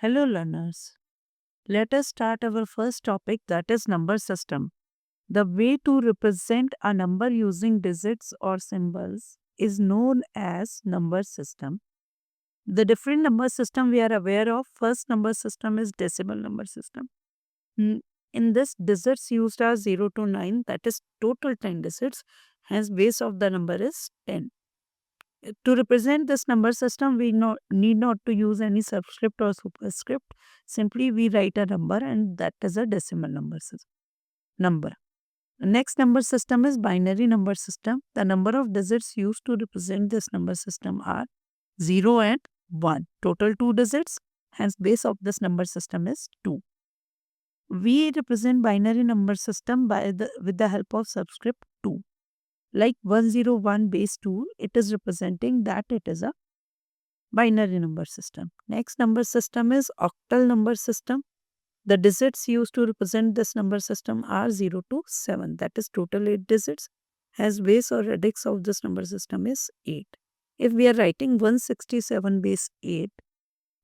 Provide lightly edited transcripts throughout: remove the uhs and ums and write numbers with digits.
Hello, learners. Let us start our first topic, that is number system. The way to represent a number using digits or symbols is known as number system. The different number system we are aware of, first number system is decimal number system. Mm, In this, digits used are 0 to 9, that is total 10 digits, hence base of the number is 10. To represent this number system, we need not to use any subscript or superscript. Simply we write a number and that is a decimal number. The next number system is binary number system. The number of digits used to represent this number system are 0 and 1. Total 2 digits, hence base of this number system is 2. We represent binary number system with the help of subscript 2. Like 101 base 2, it is representing that it is a binary number system. Next number system is octal number system. The digits used to represent this number system are 0 to 7. That is total 8 digits. As base or radix of this number system is 8. If we are writing 167 base 8,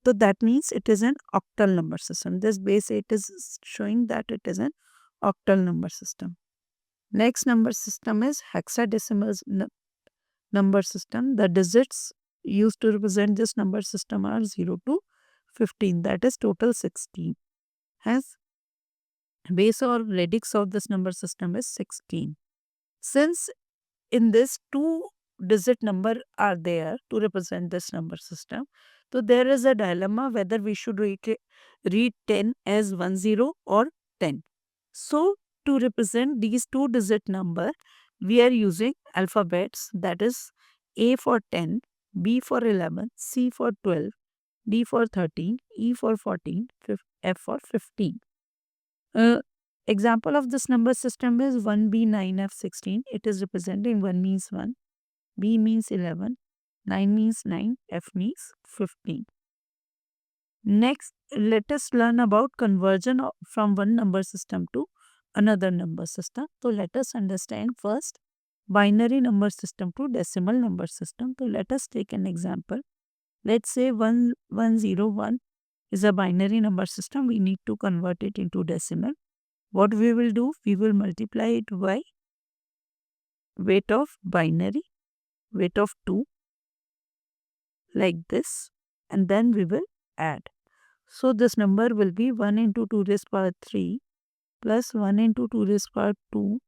so that means it is an octal number system. This base 8 is showing that it is an octal number system. Next number system is hexadecimal number system. The digits used to represent this number system are 0 to 15, that is total 16. Hence, base or radix of this number system is 16. Since in this 2-digit number are there to represent this number system, so there is a dilemma whether we should read 10 as 10 or 10. So, to represent these 2-digit number, we are using alphabets, that is A for 10, B for 11, C for 12, D for 13, E for 14, F for 15. Example of this number system is 1B, 9F, 16. It is representing 1 means 1, B means 11, 9 means 9, F means 15. Next, let us learn about conversion from one number system to another number system. So let us understand first binary number system to decimal number system. So let us take an example. Let's say 1101 is a binary number system. We need to convert it into decimal. What we will do? We will multiply it by weight of binary, weight of 2, like this, and then we will add. So this number will be 1 into 2 raised power 3 plus 1 into 2 raised power 2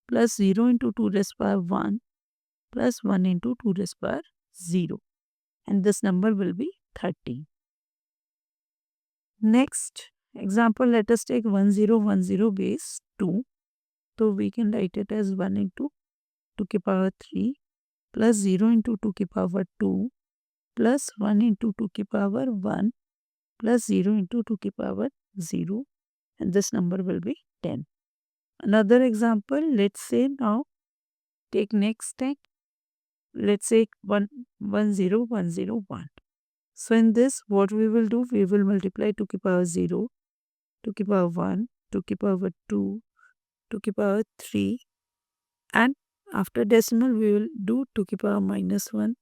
plus 0 into 2 raised power 1 plus 1 into 2 raised power 0. And this number will be 30. Next example, let us take 1010 base 2. So we can write it as 1 into 2 to the power 3 plus 0 into 2 to the power 2 plus 1 into 2 to the power 1 plus 0 into 2 to the power 0, and this number will be 10. Another example, let's say now take next time, let's say 110101. So in this, what we will do, we will multiply 2 to the power 0, 2 to the power 1, 2 to the power 2, 2 to the power 3, and after decimal we will do 2 to the power minus 1,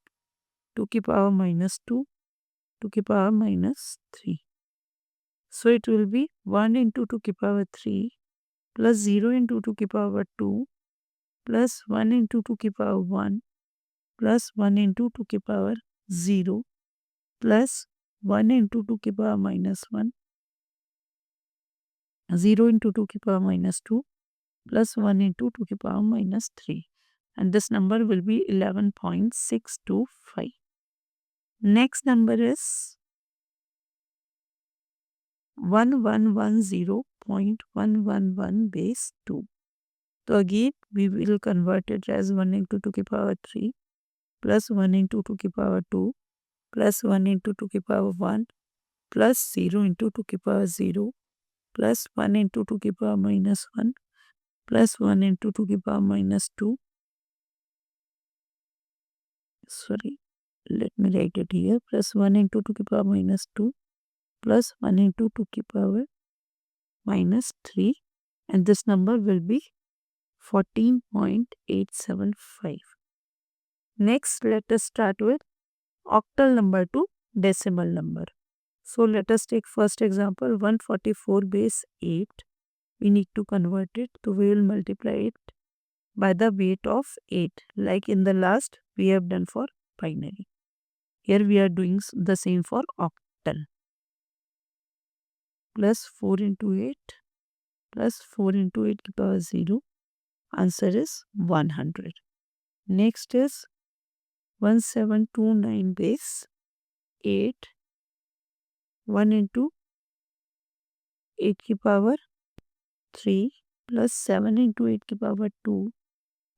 2 to the power minus 2, 2 to the power minus 3. So it will be 1 into 2 to the power 3 plus 0 into 2 to the power 2 plus 1 into 2 to the power 1 plus 1 into 2 to the power 0 plus 1 into 2 to the power minus 1, 0 into 2 to the power minus 2 plus 1 into 2 to the power minus 3. And this number will be 11.625. Next number is 1110.111 base 2. So again, we will convert it as 1 into 2 to the power 3 plus 1 into 2 to the power 2 plus 1 into 2 to the power 1 plus 0 into 2 to the power 0 plus 1 into 2 to the power minus 1 plus 1 into 2 to the power minus 2. Sorry, let me write it here. Plus 1 into 2 to the power minus 2 plus 1 into 2 to the power minus 3, and this number will be 14.875. Next, let us start with octal number to decimal number. So let us take first example, 144 base 8. We need to convert it, so we will multiply it by the weight of 8, like in the last we have done for binary. Here we are doing the same for octal. Plus 4 into 8 plus 4 into 8 to the power 0. Answer is 100. Next is 1729 base 8. 1 into 8 की power 3 plus 7 into 8 की power 2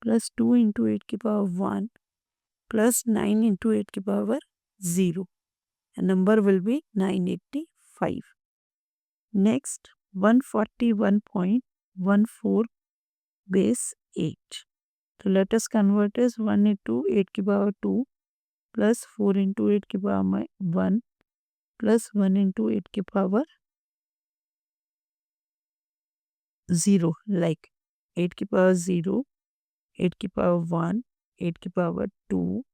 plus 2 into 8 की power 1 plus 9 into 8 की power 0. The number will be 985. Next, 141.14 base 8. So let us convert as 1 into 8 की power 2 plus 4 into 8 की power 1 plus 1 into 8 की power 0, like 8 की power 0, 8 की power 1, 8 की power 2,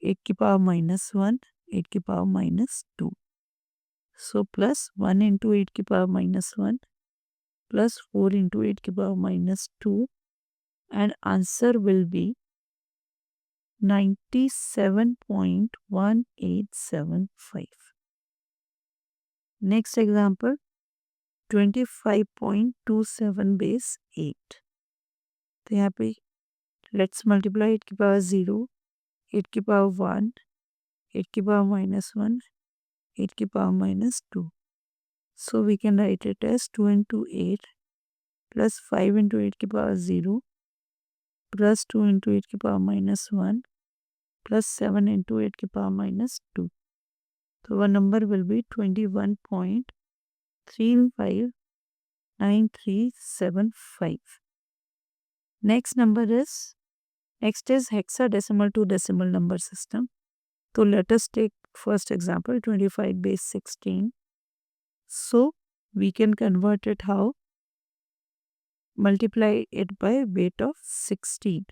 8 की power minus 1, 8 की power minus 2. So plus 1 into 8 की power minus 1 plus 4 into 8 की power minus 2, and answer will be 97.1875. Next example, 25.27 base 8. तो यहाँ पे let's multiply 8 की power 0, 8 की power 1, 8 की power minus 1, 8 की power minus 2. So we can write it as 2 into 8 plus 5 into 8 की power 0 plus 2 into 8 की power minus 1 plus 7 into 8 की power minus 2. So our number will be 21.359375. Next is hexadecimal to decimal number system. So let us take first example, 25 base 16. So we can convert it how? Multiply it by weight of 16.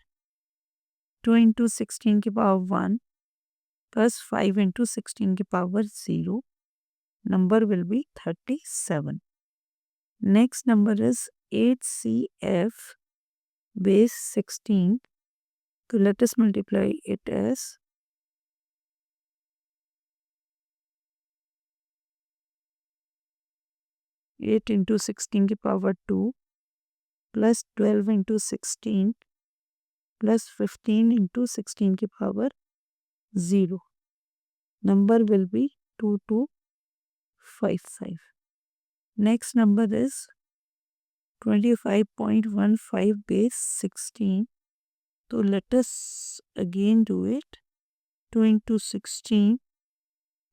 2 into 16 की power 1 plus 5 into 16 की power 0. Number will be 37. Next number is 8CF base 16. So let us multiply it as 8 into 16 की power 2 plus 12 into 16 plus 15 into 16 की power 0. Number will be 2255. Next number is 25.15 base 16. So let us again do it. 2 into 16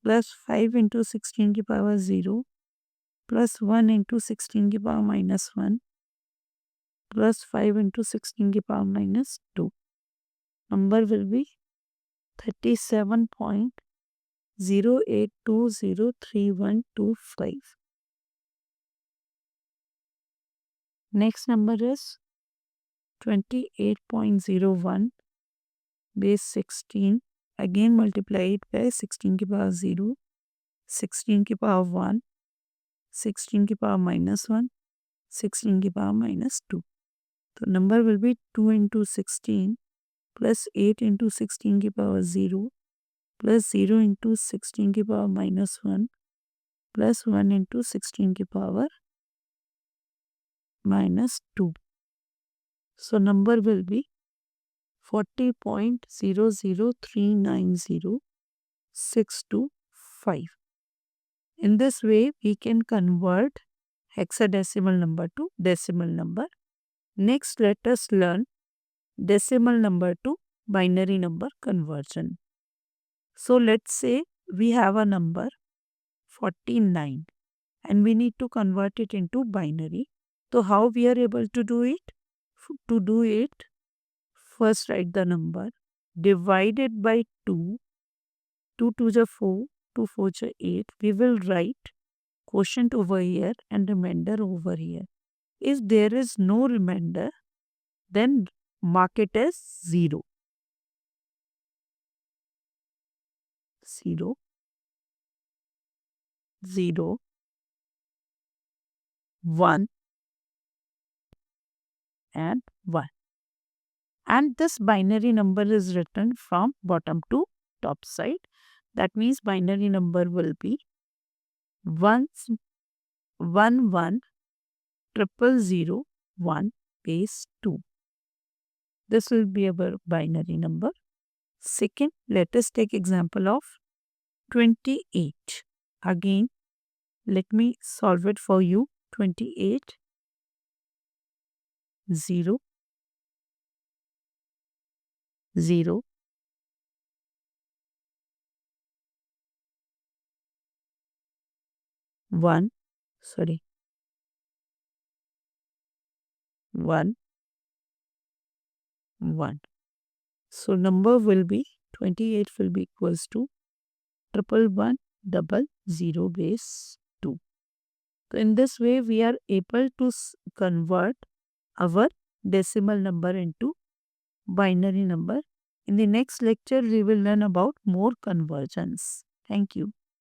plus 5 into 16 की power 0 plus 1 into 16 की power minus 1 plus 5 into 16 की power minus 2. Number will be 37.08203125. Next number is 28.01 base 16. Again multiply it by 16 की power 0, 16 की power 1, 16 की power minus 1, 16 की power minus 2. So number will be 2 into 16 plus 8 into 16 की power 0 plus 0 into 16 की power minus 1 plus 1 into 16 की power minus 2. So number will be 40.00390,625. In this way, we can convert hexadecimal number to decimal number. Next, let us learn decimal number to binary number conversion. So let's say we have a number 49 and we need to convert it into binary. So how we are able to do it? To do it, first write the number divided by 2. 2 to the 4, 2 4 to 8. We will write quotient over here and remainder over here. If there is no remainder, then mark it as 0. 0. 0, 1 and 1. And this binary number is written from bottom to top side. That means binary number will be 1 1 1 triple 0 1 base 2. This will be our binary number. Second, let us take example of 28. Again, let me solve it for you. 28 0 0 1 sorry 1 1. So number will be 28 will be equals to 111 base 2. So in this way we are able to convert our decimal number into binary number. In the next lecture we will learn about more conversions. Thank you.